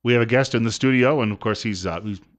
We have a guest in the studio, and of course, he's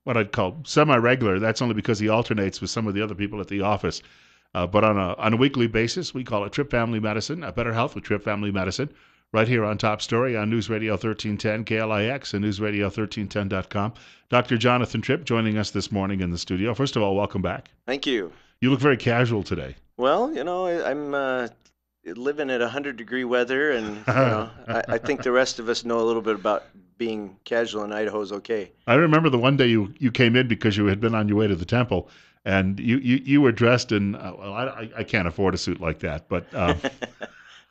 what I'd call semi-regular. That's only because he alternates with some of the other people at the office. But on a weekly basis, we call it Tripp Family Medicine, Better Health with Tripp Family Medicine, right here on Top Story on News Radio 1310 KLIX and newsradio1310.com. Dr. Jonathan Tripp joining us this morning in the studio. First of all, welcome back. Thank you. You look very casual today. Well, I'm living at 100-degree weather, and I think the rest of us know a little bit about being casual in Idaho is okay. I remember the one day you came in because you had been on your way to the temple, and you were dressed in, well, I can't afford a suit like that, but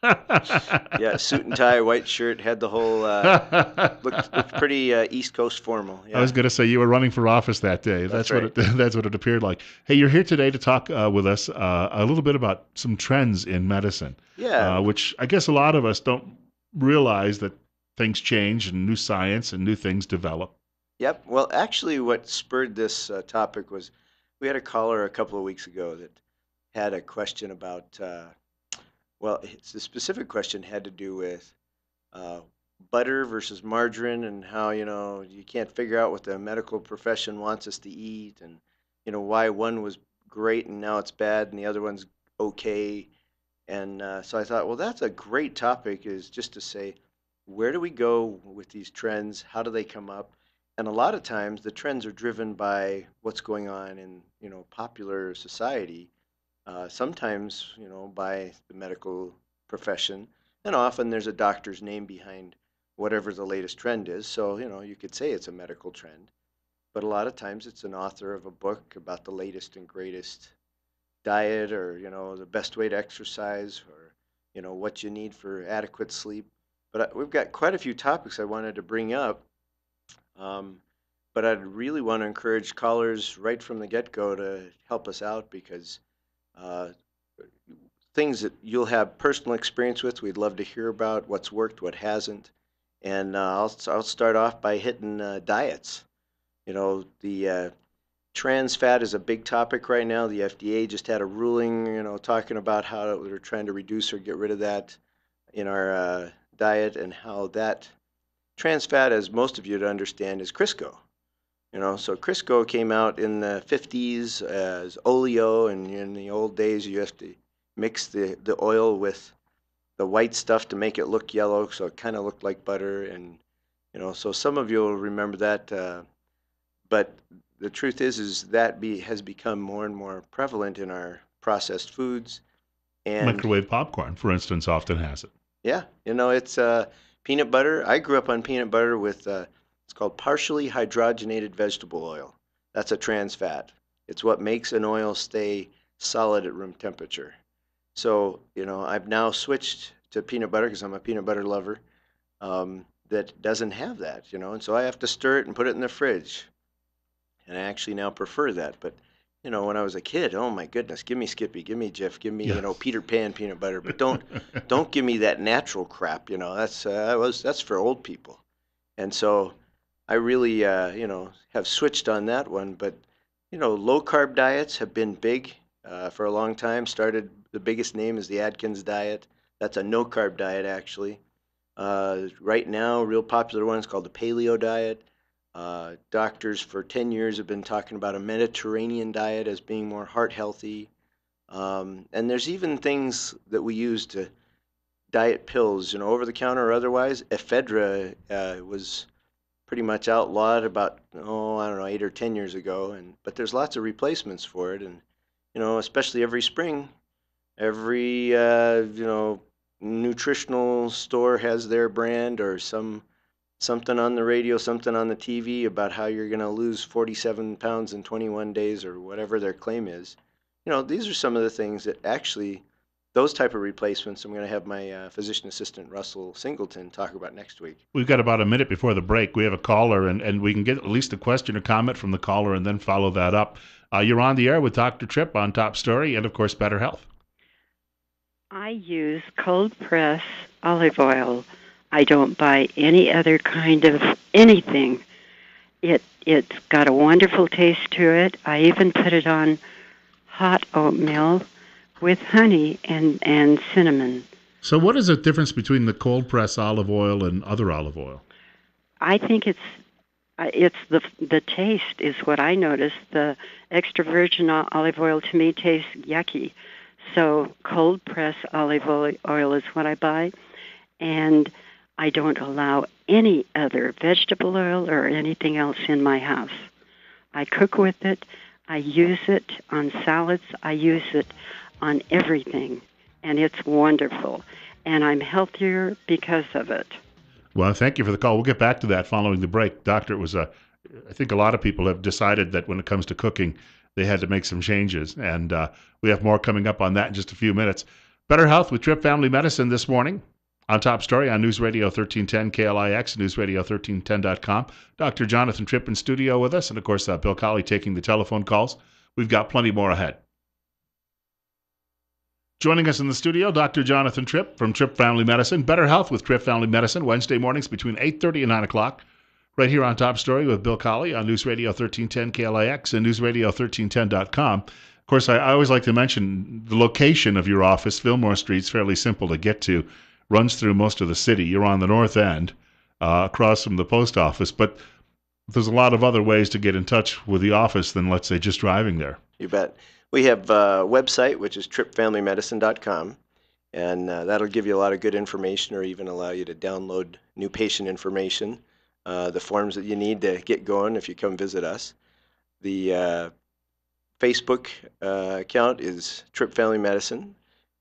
Yeah, suit and tie, white shirt, had the whole looked pretty East Coast formal. I was Yeah, going to say you were running for office that day. that's That's what right. it that's what it appeared like. Hey, you're here today to talk with us a little bit about some trends in medicine, Yeah. which I guess a lot of us don't realize that things change and new science and new things develop. Yep. Well, actually, what spurred this topic was we had a caller a couple of weeks ago that had a question about. Well, the specific question had to do with uh, butter versus margarine and how, you can't figure out what the medical profession wants us to eat and, why one was great and now it's bad and the other one's okay. And so I thought, well, that's a great topic is just to say, where do we go with these trends? How do they come up? And a lot of times the trends are driven by what's going on in, popular society, sometimes, by the medical profession, and often there's a doctor's name behind whatever the latest trend is. So, you could say it's a medical trend, but a lot of times it's an author of a book about the latest and greatest diet or, the best way to exercise or, what you need for adequate sleep. But we've got quite a few topics I wanted to bring up. Um, but I'd really want to encourage callers right from the get-go to help us out because uh, things that you'll have personal experience with. We'd love to hear about what's worked, what hasn't, and I'll start off by hitting diets. The trans fat is a big topic right now. The FDA just had a ruling, talking about how they're trying to reduce or get rid of that in our diet, and how that trans fat, as most of you to understand, is Crisco. So Crisco came out in the 50s as oleo, and in the old days you have to mix the oil with the white stuff to make it look yellow, so it kind of looked like butter. And so some of you will remember that. But the truth is that has become more and more prevalent in our processed foods. And Microwave popcorn, for instance, often has it. yeah, it's peanut butter. I grew up on peanut butter with it's called partially hydrogenated vegetable oil. That's a trans fat. It's what makes an oil stay solid at room temperature. So, I've now switched to peanut butter because I'm a peanut butter lover, that doesn't have that, and so I have to stir it and put it in the fridge. And I actually now prefer that. But, when I was a kid, oh my goodness, give me Skippy, give me Jif, give me, Yeah. Peter Pan peanut butter, but don't give me that natural crap, that's for old people. And so I really, have switched on that one. But, low carb diets have been big for a long time. Started, the biggest name is the Atkins diet. That's a no carb diet, actually. Right now, real popular one is called the paleo diet. Doctors for 10 years have been talking about a Mediterranean diet as being more heart healthy. And there's even things that we use to diet pills, over the counter or otherwise. Ephedra was pretty much outlawed about, I don't know, 8 or 10 years ago. But there's lots of replacements for it. And, especially every spring, every, nutritional store has their brand or something on the radio, something on the TV about how you're going to lose 47 pounds in 21 days or whatever their claim is. These are some of the things that actually, those type of replacements, I'm going to have my physician assistant, Russell Singleton, talk about next week. We've got about a minute before the break. We have a caller, and we can get at least a question or comment from the caller and then follow that up. You're on the air with Dr. Tripp on Top Story and, of course, Better Health. I use cold-pressed olive oil. I don't buy any other kind of anything. It's got a wonderful taste to it. I even put it on hot oatmeal with honey and cinnamon. So what is the difference between the cold press olive oil and other olive oil? I think it's the taste is what I notice. The extra virgin olive oil to me tastes yucky. So cold pressed oil is what I buy, and I don't allow any other vegetable oil or anything else in my house. I cook with it. I use it on salads. I use it on everything, and it's wonderful. And I'm healthier because of it. Well, thank you for the call. We'll get back to that following the break. Doctor, it was I think a lot of people have decided that when it comes to cooking, they had to make some changes. And we have more coming up on that in just a few minutes. Better Health with Tripp Family Medicine this morning. On Top Story on News Radio 1310 KLIX, newsradio1310.com. Dr. Jonathan Tripp in studio with us. And of course, Bill Colley taking the telephone calls. We've got plenty more ahead. Joining us in the studio, Dr. Jonathan Tripp from Tripp Family Medicine. Better Health with Tripp Family Medicine, Wednesday mornings between 8:30 and 9 o'clock. Right here on Top Story with Bill Colley on News Radio 1310 KLIX and newsradio1310.com. Of course, I always like to mention the location of your office. Fillmore Street's fairly simple to get to. Runs through most of the city. You're on the north end, across from the post office. But there's a lot of other ways to get in touch with the office than, let's say, just driving there. You bet. We have a website, which is trippfamilymedicine.com, and that'll give you a lot of good information or even allow you to download new patient information, the forms that you need to get going if you come visit us. The Facebook account is Tripp Family Medicine,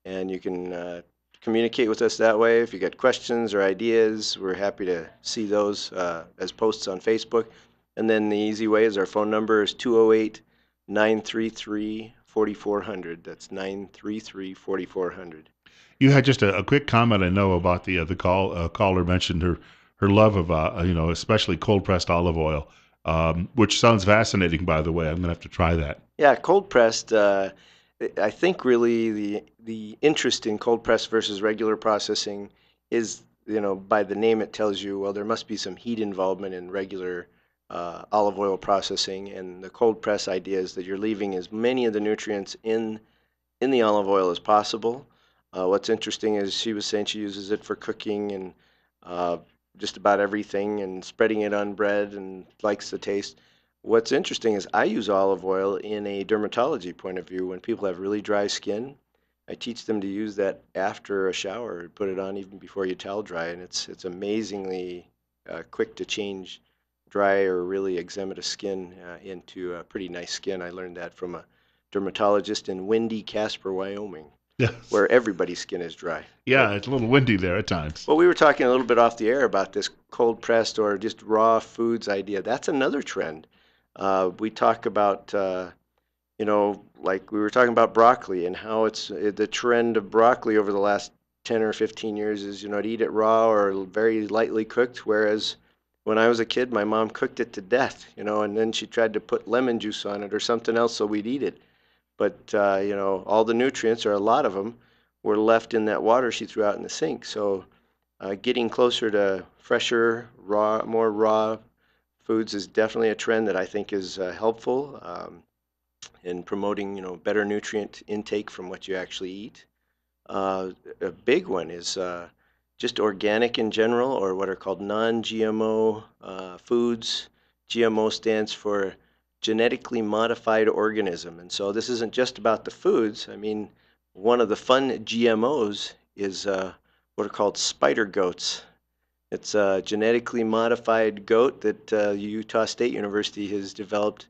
and you can communicate with us that way. If you got questions or ideas, we're happy to see those as posts on Facebook. And then the easy way is our phone number is 208-933-4400. That's 933-4400. You had just a quick comment, I know, about the caller mentioned her love of especially cold pressed olive oil, which sounds fascinating. By the way, I'm gonna have to try that. Yeah, cold pressed. I think really the interest in cold pressed versus regular processing is, by the name it tells you, well, there must be some heat involvement in regular olive oil processing, and the cold press idea is that you're leaving as many of the nutrients in the olive oil as possible. What's interesting is she was saying she uses it for cooking and just about everything and spreading it on bread and likes the taste. What's interesting is I use olive oil in a dermatology point of view. When people have really dry skin, I teach them to use that after a shower, put it on even before you towel dry, and it's amazingly quick to change dry or really eczematous skin into a pretty nice skin. I learned that from a dermatologist in windy Casper, Wyoming, Yes. where everybody's skin is dry. Yeah, it's a little windy there at times. Well, we were talking a little bit off the air about this cold pressed or just raw foods idea. That's another trend. We talk about, like we were talking about broccoli and how it's the trend of broccoli over the last 10 or 15 years is, to eat it raw or very lightly cooked, whereas when I was a kid, my mom cooked it to death, and then she tried to put lemon juice on it or something else so we'd eat it. But, all the nutrients, or a lot of them, were left in that water she threw out in the sink. So getting closer to fresher, more raw foods is definitely a trend that I think is helpful in promoting, better nutrient intake from what you actually eat. A big one is just organic in general, or what are called non-GMO foods. GMO stands for genetically modified organism. And so this isn't just about the foods. I mean, one of the fun GMOs is what are called spider goats. It's a genetically modified goat that Utah State University has developed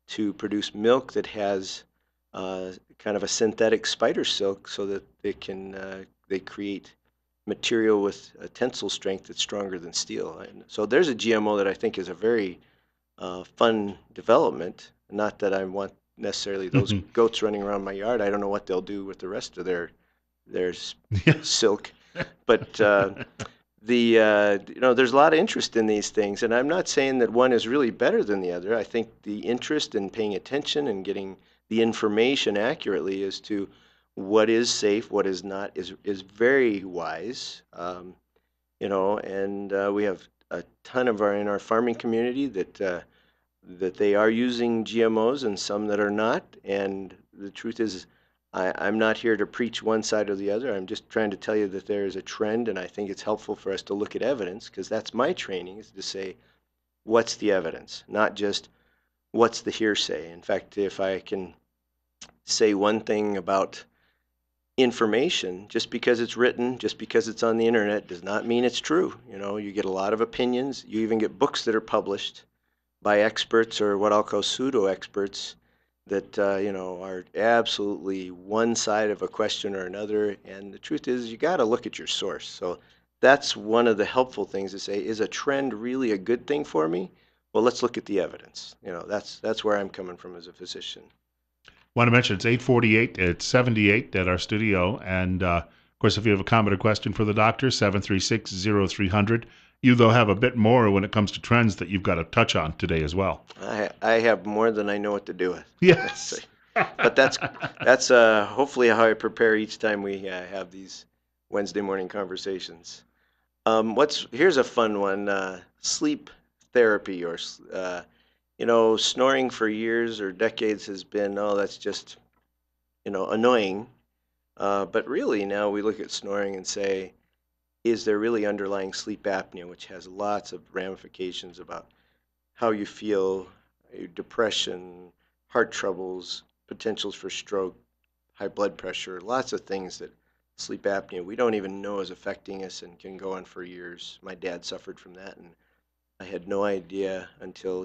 to produce milk that has kind of a synthetic spider silk so that they create material with a tensile strength that's stronger than steel. And so there's a GMO that I think is a very fun development. Not that I want necessarily those goats running around my yard. I don't know what they'll do with the rest of their silk, but there's a lot of interest in these things, and I'm not saying that one is really better than the other. I think the interest in paying attention and getting the information accurately as to what is safe, what is not, is very wise. And we have a ton of in our farming community that they are using GMOs and some that are not. And the truth is, I'm not here to preach one side or the other. I'm just trying to tell you that there is a trend, and I think it's helpful for us to look at evidence, because that's my training, is to say, what's the evidence, not just what's the hearsay. In fact, if I can say one thing about information, just because it's written, just because it's on the internet, does not mean it's true. You get a lot of opinions. You even get books that are published by experts, or what I'll call pseudo experts, that are absolutely one side of a question or another. And the truth is, you got to look at your source. So that's one of the helpful things to say. Is a trend really a good thing for me? Well, let's look at the evidence. That's where I'm coming from as a physician. Want to mention it's 8:48, it's 78 at our studio, and of course, if you have a comment or question for the doctor, 736-0300. You, though, have a bit more when it comes to trends that you've got to touch on today as well. I have more than I know what to do with. Yes. But that's hopefully how I prepare each time we have these Wednesday morning conversations. Here's a fun one: sleep therapy, or snoring for years or decades has been, oh, that's just annoying. But really, now we look at snoring and say, is there really underlying sleep apnea, which has lots of ramifications about how you feel, your depression, heart troubles, potentials for stroke, high blood pressure, lots of things that sleep apnea we don't even know is affecting us and can go on for years. My dad suffered from that, and I had no idea until,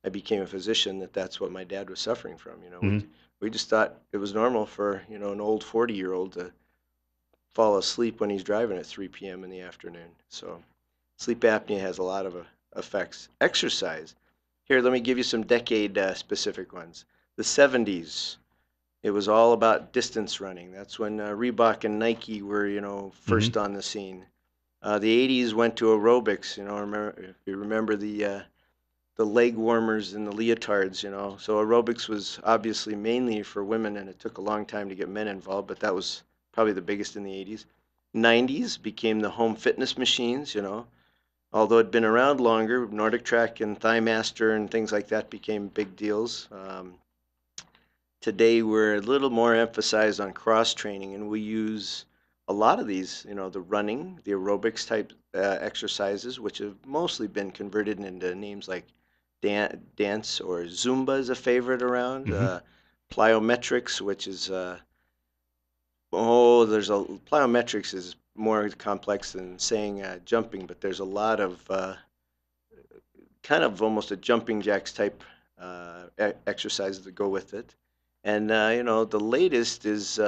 I became a physician, that that's what my dad was suffering from. Mhm. We just thought it was normal for, an old 40-year-old to fall asleep when he's driving at 3 p.m. in the afternoon. So sleep apnea has a lot of effects. Exercise. Here, let me give you some decade specific ones. The 70s, it was all about distance running. That's when Reebok and Nike were, Mhm. first on the scene. The 80s went to aerobics. If you remember the leg warmers and the leotards. So aerobics was obviously mainly for women, and it took a long time to get men involved, but that was probably the biggest in the 80s. 90s became the home fitness machines. Although it'd been around longer, Nordic Track and ThighMaster and things like that became big deals. Today we're a little more emphasized on cross training, and we use a lot of these, the running, the aerobics type exercises, which have mostly been converted into names like dance, or Zumba is a favorite around. Mhm. Plyometrics, which is plyometrics is more complex than saying jumping, but there's a lot of kind of almost a jumping jacks type exercises that go with it. And the latest is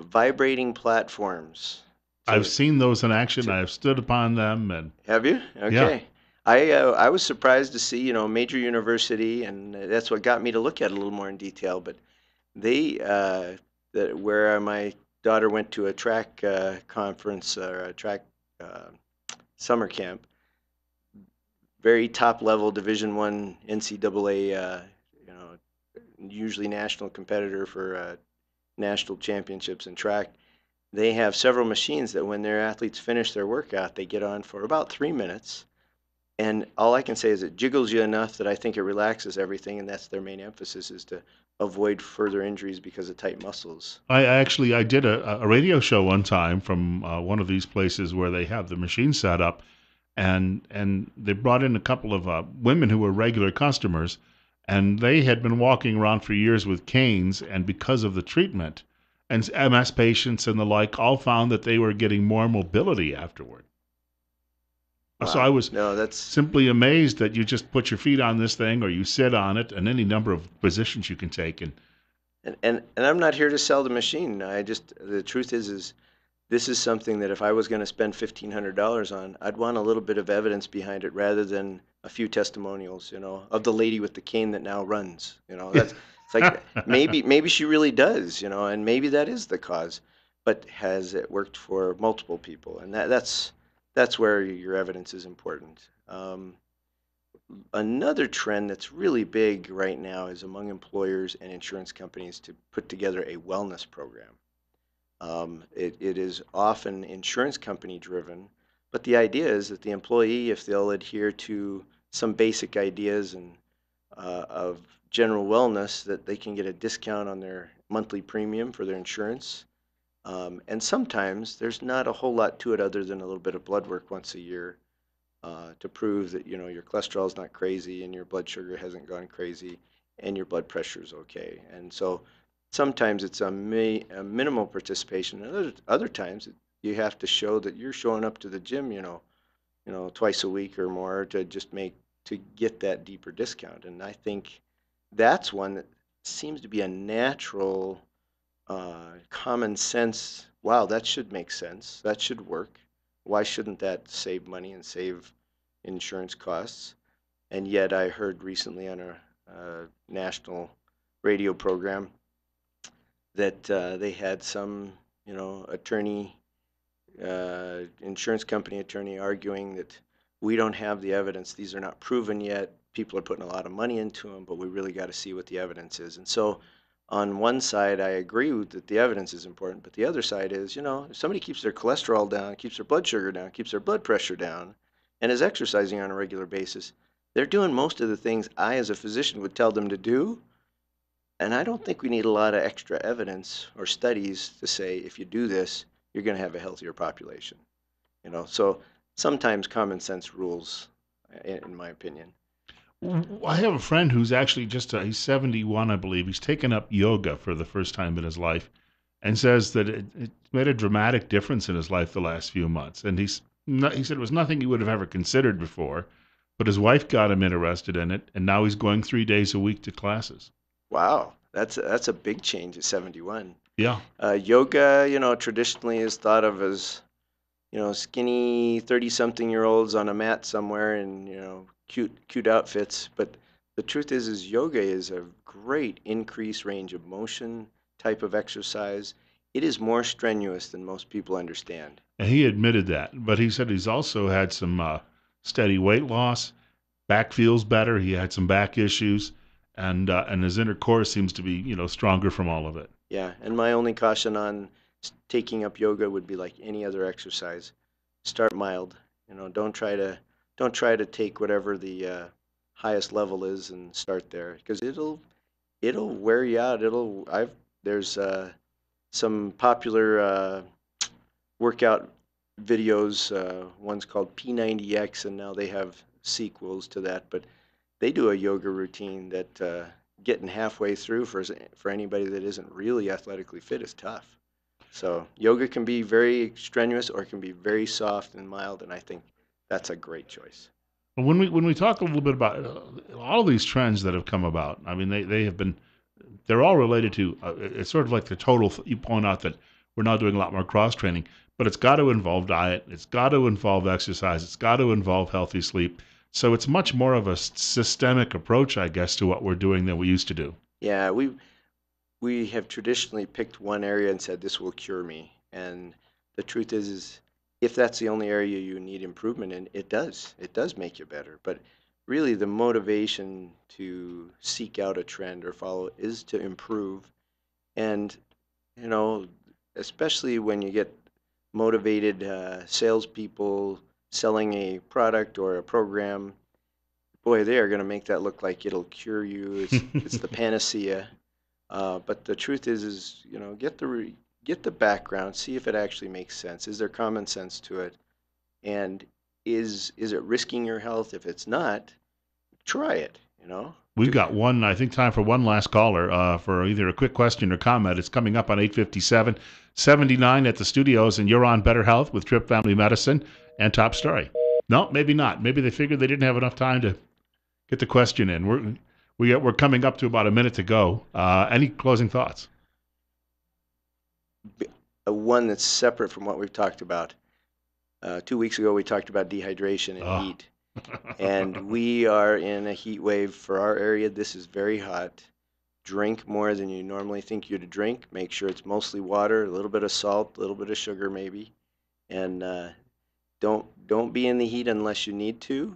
vibrating platforms. I've To, seen those in action. to I have stood upon them, and have you? yeah. Okay. I was surprised to see, major university, and that's what got me to look at it a little more in detail. But they where my daughter went to a track conference, or a track uh, summer camp, very top level Division I NCAA, usually national competitor for national championships in track. They have several machines that when their athletes finish their workout, they get on for about 3 minutes. And all I can say is it jiggles you enough that I think it relaxes everything, and that's their main emphasis, is to avoid further injuries because of tight muscles. I did a radio show one time from one of these places where they have the machine set up, and they brought in a couple of women who were regular customers, and they had been walking around for years with canes, and because of the treatment, and MS patients and the like, all found that they were getting more mobility afterward. So I Wow. was No, that's simply amazed that you just put your feet on this thing or you sit on it, and any number of positions you can take. And and I'm not here to sell the machine. The truth is this is something that if I was going to spend $1,500 on, I'd want a little bit of evidence behind it rather than a few testimonials, of the lady with the cane that now runs. That's it's like maybe she really does, and maybe that is the cause, but has it worked for multiple people? And that's where your evidence is important. Another trend that's really big right now is among employers and insurance companies to put together a wellness program. It is often insurance company driven, but the idea is that the employee, if they'll adhere to some basic ideas and of general wellness, that they can get a discount on their monthly premium for their insurance. And sometimes there's not a whole lot to it other than a little bit of blood work once a year to prove that your cholesterol is not crazy and your blood sugar hasn't gone crazy and your blood pressure is okay. And so sometimes it's a minimal participation, and other times you have to show that you're showing up to the gym, twice a week or more to get that deeper discount. And I think that's one that seems to be a natural, common sense. Wow, that should make sense. That should work. Why shouldn't that save money and save insurance costs? And yet, I heard recently on a national radio program that they had some, attorney, insurance company attorney arguing that we don't have the evidence. These are not proven yet. People are putting a lot of money into them, but we really got to see what the evidence is. And so, on one side, I agree that the evidence is important, but the other side is, if somebody keeps their cholesterol down, keeps their blood sugar down, keeps their blood pressure down, and is exercising on a regular basis, they're doing most of the things I, as a physician, would tell them to do. And I don't think we need a lot of extra evidence or studies to say if you do this, you're going to have a healthier population. So sometimes common sense rules, in my opinion. I have a friend who's actually he's 71, I believe. He's taken up yoga for the first time in his life and says that it made a dramatic difference in his life the last few months. And he said it was nothing he would have ever considered before, but his wife got him interested in it, and now he's going 3 days a week to classes. Wow, that's a big change at 71. Yeah. Yoga, traditionally is thought of as, skinny 30-something-year-olds on a mat somewhere in, cute outfits. But the truth is yoga is a great increased range of motion type of exercise. It is more strenuous than most people understand. And he admitted that, but he said he's also had some steady weight loss. Back feels better. He had some back issues, and his inner core seems to be stronger from all of it. Yeah, and my only caution on taking up yoga would be like any other exercise. Start mild. Don't try to take whatever the highest level is and start there, because it'll wear you out. There's some popular workout videos. One's called P90X, and now they have sequels to that. But they do a yoga routine that getting halfway through for anybody that isn't really athletically fit is tough. So yoga can be very strenuous or it can be very soft and mild, and I think that's a great choice. When we talk a little bit about all of these trends that have come about, I mean they're all related to it's sort of like the total. You point out that we're now doing a lot more cross training, but it's got to involve diet, it's got to involve exercise, it's got to involve healthy sleep. So it's much more of a systemic approach, I guess, to what we're doing than we used to do. Yeah, we have traditionally picked one area and said this will cure me, and the truth is if that's the only area you need improvement in, it does make you better. But really the motivation to seek out a trend or follow is to improve. And especially when you get motivated salespeople selling a product or a program, boy, they are going to make that look like it'll cure you. It's the panacea. But the truth is get the background, see if it actually makes sense. Is there common sense to it? And is it risking your health? If it's not, try it. We've got I think time for one last caller for either a quick question or comment. It's coming up on 8:57, 79 at the studios, and you're on Better Health with Tripp Family Medicine and Top Story. No, maybe not. Maybe they figured they didn't have enough time to get the question in. We're coming up to about a minute to go. Any closing thoughts? One that's separate from what we've talked about. 2 weeks ago, we talked about dehydration and heat. And we are in a heat wave for our area. This is very hot. Drink more than you normally think you'd drink. Make sure it's mostly water, a little bit of salt, a little bit of sugar maybe. And don't be in the heat unless you need to.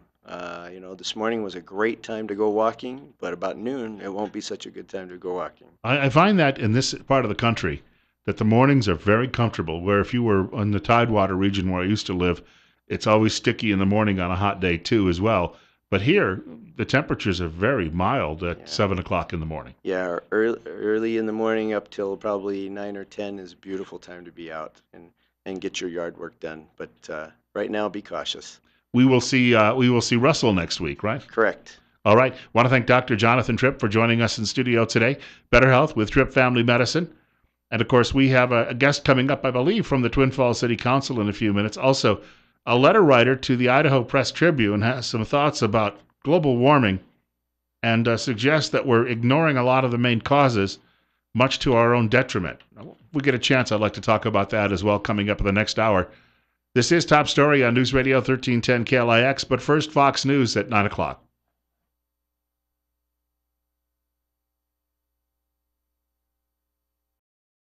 This morning was a great time to go walking, but about noon, it won't be such a good time to go walking. I find that in this part of the country, that the mornings are very comfortable, where if you were in the Tidewater region where I used to live, it's always sticky in the morning on a hot day too as well. But here, the temperatures are very mild at Yeah. 7 o'clock in the morning. Yeah, early in the morning up till probably 9 or 10 is a beautiful time to be out and get your yard work done. But right now, be cautious. We will see Russell next week, right? Correct. All right. Want to thank Dr. Jonathan Tripp for joining us in studio today. Better Health with Tripp Family Medicine. And of course, we have a guest coming up, I believe, from the Twin Falls City Council in a few minutes. Also, a letter writer to the Idaho Press Tribune has some thoughts about global warming and suggests that we're ignoring a lot of the main causes, much to our own detriment. If we get a chance, I'd like to talk about that as well coming up in the next hour. This is Top Story on News Radio 1310 KLIX, but first, Fox News at 9 o'clock.